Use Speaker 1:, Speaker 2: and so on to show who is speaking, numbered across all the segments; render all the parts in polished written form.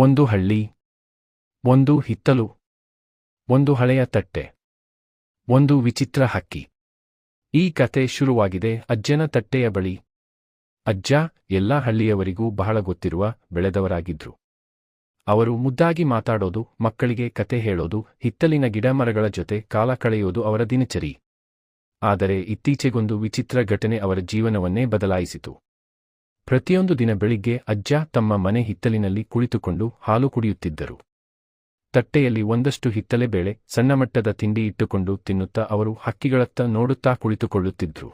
Speaker 1: ಒಂದು ಹಳ್ಳಿ, ಒಂದು ಹಿತ್ತಲು, ಒಂದು ಹಳೆಯ ತಟ್ಟೆ, ಒಂದು ವಿಚಿತ್ರ ಹಕ್ಕಿ. ಈ ಕತೆ ಶುರುವಾಗಿದೆ ಅಜ್ಜನ ತಟ್ಟೆಯ ಬಳಿ. ಅಜ್ಜ ಎಲ್ಲಾ ಹಳ್ಳಿಯವರಿಗೂ ಬಹಳ ಗೊತ್ತಿರುವ ಬೆಳೆದವರಾಗಿದ್ರು. ಅವರು ಮುದ್ದಾಗಿ ಮಾತಾಡೋದು, ಮಕ್ಕಳಿಗೆ ಕತೆ ಹೇಳೋದು, ಹಿತ್ತಲಿನ ಗಿಡಮರಗಳ ಜೊತೆ ಕಾಲ ಕಳೆಯೋದು ಅವರ ದಿನಚರಿ. ಆದರೆ ಇತ್ತೀಚೆಗೊಂದು ವಿಚಿತ್ರ ಘಟನೆ ಅವರ ಜೀವನವನ್ನೇ ಬದಲಾಯಿಸಿತು. ಪ್ರತಿಯೊಂದು ದಿನ ಬೆಳಿಗ್ಗೆ ಅಜ್ಜ ತಮ್ಮ ಮನೆ ಹಿತ್ತಲಿನಲ್ಲಿ ಕುಳಿತುಕೊಂಡು ಹಾಲು ಕುಡಿಯುತ್ತಿದ್ದರು. ತಟ್ಟೆಯಲ್ಲಿ ಒಂದಷ್ಟು ಹಿತ್ತಲೆ ಬೇಳೆ, ಸಣ್ಣಮಟ್ಟದ ತಿಂಡಿ ಇಟ್ಟುಕೊಂಡು ತಿನ್ನುತ್ತಾ ಅವರು ಹಕ್ಕಿಗಳತ್ತ ನೋಡುತ್ತಾ ಕುಳಿತುಕೊಳ್ಳುತ್ತಿದ್ರು.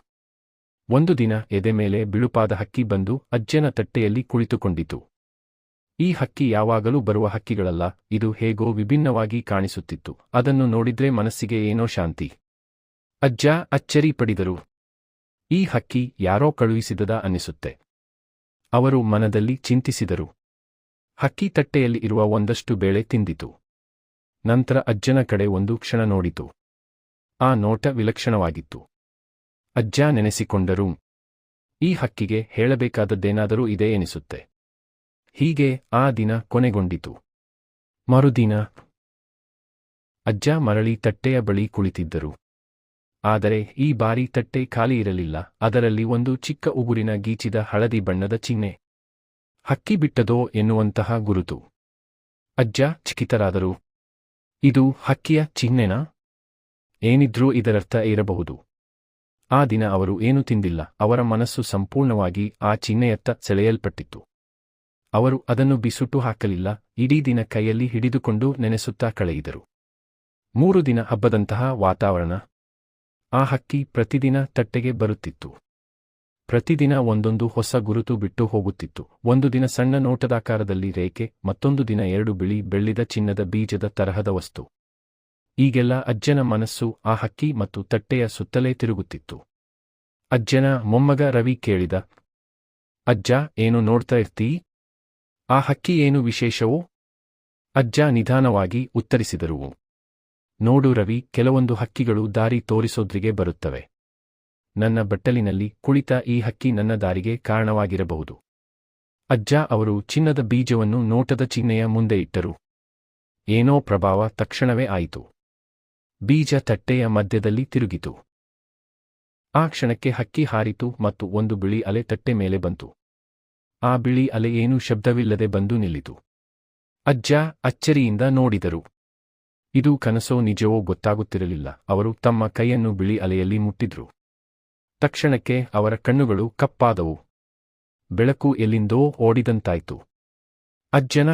Speaker 1: ಒಂದು ದಿನ ಎದೆ ಮೇಲೆ ಬಿಳುಪಾದ ಹಕ್ಕಿ ಬಂದು ಅಜ್ಜನ ತಟ್ಟೆಯಲ್ಲಿ ಕುಳಿತುಕೊಂಡಿತು. ಈ ಹಕ್ಕಿ ಯಾವಾಗಲೂ ಬರುವ ಹಕ್ಕಿಗಳಲ್ಲ, ಇದು ಹೇಗೋ ವಿಭಿನ್ನವಾಗಿ ಕಾಣಿಸುತ್ತಿತ್ತು. ಅದನ್ನು ನೋಡಿದ್ರೆ ಮನಸ್ಸಿಗೆ ಏನೋ ಶಾಂತಿ. ಅಜ್ಜ ಅಚ್ಚರಿ ಪಡಿದರು. ಈ ಹಕ್ಕಿ ಯಾರೋ ಕಳುಹಿಸಿದದ ಅನ್ನಿಸುತ್ತೆ. ಅವರು ಮನದಲ್ಲಿ ಚಿಂತಿಸಿದರು. ಹಕ್ಕಿ ತಟ್ಟೆಯಲ್ಲಿ ಇರುವ ಒಂದಷ್ಟು ಬೇಳೆ ತಿಂದಿತು. ನಂತರ ಅಜ್ಜನ ಕಡೆ ಒಂದು ಕ್ಷಣ ನೋಡಿತು. ಆ ನೋಟ ವಿಲಕ್ಷಣವಾಗಿತ್ತು. ಅಜ್ಜ ನೆನೆಸಿಕೊಂಡರು, ಈ ಹಕ್ಕಿಗೆ ಹೇಳಬೇಕಾದದ್ದೇನಾದರೂ ಇದೆ ಎನಿಸುತ್ತೆ. ಹೀಗೆ ಆ ದಿನ ಕೊನೆಗೊಂಡಿತು. ಮರುದಿನ ಅಜ್ಜ ಮರಳಿ ತಟ್ಟೆಯ ಬಳಿ ಕುಳಿತಿದ್ದರು. ಆದರೆ ಈ ಬಾರಿ ತಟ್ಟೆ ಖಾಲಿ ಇರಲಿಲ್ಲ. ಅದರಲ್ಲಿ ಒಂದು ಚಿಕ್ಕ ಉಗುರಿನ ಗೀಚಿದ ಹಳದಿ ಬಣ್ಣದ ಚಿಹ್ನೆ. ಹಕ್ಕಿ ಬಿಟ್ಟದೋ ಎನ್ನುವಂತಹ ಗುರುತು. ಅಜ್ಜ ಚಕಿತರಾದರು. ಇದು ಹಕ್ಕಿಯ ಚಿಹ್ನೆನಾ? ಏನಿದ್ರೂ ಇದರರ್ಥ ಇರಬಹುದು. ಆ ದಿನ ಅವರು ಏನೂ ತಿಂದಿಲ್ಲ. ಅವರ ಮನಸ್ಸು ಸಂಪೂರ್ಣವಾಗಿ ಆ ಚಿಹ್ನೆಯತ್ತ ಸೆಳೆಯಲ್ಪಟ್ಟಿತ್ತು. ಅವರು ಅದನ್ನು ಬಿಸುಟು ಹಾಕಲಿಲ್ಲ. ಇಡೀ ದಿನ ಕೈಯಲ್ಲಿ ಹಿಡಿದುಕೊಂಡು ನೆನೆಸುತ್ತಾ ಕಳೆಯಿದರು. 3 ದಿನ ಹಬ್ಬದಂತಹ ವಾತಾವರಣ. ಆ ಹಕ್ಕಿ ಪ್ರತಿದಿನ ತಟ್ಟೆಗೆ ಬರುತ್ತಿತ್ತು. ಪ್ರತಿದಿನ ಒಂದೊಂದು ಹೊಸ ಗುರುತು ಬಿಟ್ಟು ಹೋಗುತ್ತಿತ್ತು. ಒಂದು ದಿನ ಸಣ್ಣ ನೋಟದಾಕಾರದಲ್ಲಿ ರೇಖೆ, ಮತ್ತೊಂದು ದಿನ 2 ಬಿಳಿ ಬೆಳ್ಳಿದ ಚಿನ್ನದ ಬೀಜದ ತರಹದ ವಸ್ತು. ಈಗೆಲ್ಲ ಅಜ್ಜನ ಮನಸ್ಸು ಆ ಹಕ್ಕಿ ಮತ್ತು ತಟ್ಟೆಯ ಸುತ್ತಲೇ ತಿರುಗುತ್ತಿತ್ತು. ಅಜ್ಜನ ಮೊಮ್ಮಗ ರವಿ ಕೇಳಿದ, ಅಜ್ಜ, ಏನು ನೋಡ್ತಾ ಇರ್ತೀ? ಆ ಹಕ್ಕಿ ಏನು ವಿಶೇಷವೋ? ಅಜ್ಜ ನಿಧಾನವಾಗಿ ಉತ್ತರಿಸಿದರು, ನೋಡು ರವಿ, ಕೆಲವೊಂದು ಹಕ್ಕಿಗಳು ದಾರಿ ತೋರಿಸೋದ್ರಿಗೆ ಬರುತ್ತವೆ. ನನ್ನ ಬಟ್ಟಲಿನಲ್ಲಿ ಕುಳಿತ ಈ ಹಕ್ಕಿ ನನ್ನ ದಾರಿಗೆ ಕಾರಣವಾಗಿರಬಹುದು. ಅಜ್ಜ ಅವರು ಚಿನ್ನದ ಬೀಜವನ್ನು ನೋಟದ ಚಿಹ್ನೆಯ ಮುಂದೆ ಇಟ್ಟರು. ಏನೋ ಪ್ರಭಾವ ತಕ್ಷಣವೇ ಆಯಿತು. ಬೀಜ ತಟ್ಟೆಯ ಮಧ್ಯದಲ್ಲಿ ತಿರುಗಿತು. ಆ ಕ್ಷಣಕ್ಕೆ ಹಕ್ಕಿ ಹಾರಿತು ಮತ್ತು ಒಂದು ಬಿಳಿ ಅಲೆ ತಟ್ಟೆ ಮೇಲೆ ಬಂತು. ಆ ಬಿಳಿ ಅಲೆ ಏನೂ ಶಬ್ದವಿಲ್ಲದೆ ಬಂದು ನಿಲ್ಲಿತು. ಅಜ್ಜ ಅಚ್ಚರಿಯಿಂದ ನೋಡಿದರು. ಇದು ಕನಸೋ ನಿಜವೋ ಗೊತ್ತಾಗುತ್ತಿರಲಿಲ್ಲ. ಅವರು ತಮ್ಮ ಕೈಯನ್ನು ಬಿಳಿ ಅಲೆಯಲ್ಲಿ ಮುಟ್ಟಿದ್ರು. ತಕ್ಷಣಕ್ಕೆ ಅವರ ಕಣ್ಣುಗಳು ಕಪ್ಪಾದವು. ಬೆಳಕು ಎಲ್ಲಿಂದೋ ಓಡಿದಂತಾಯ್ತು. ಅಜ್ಜನ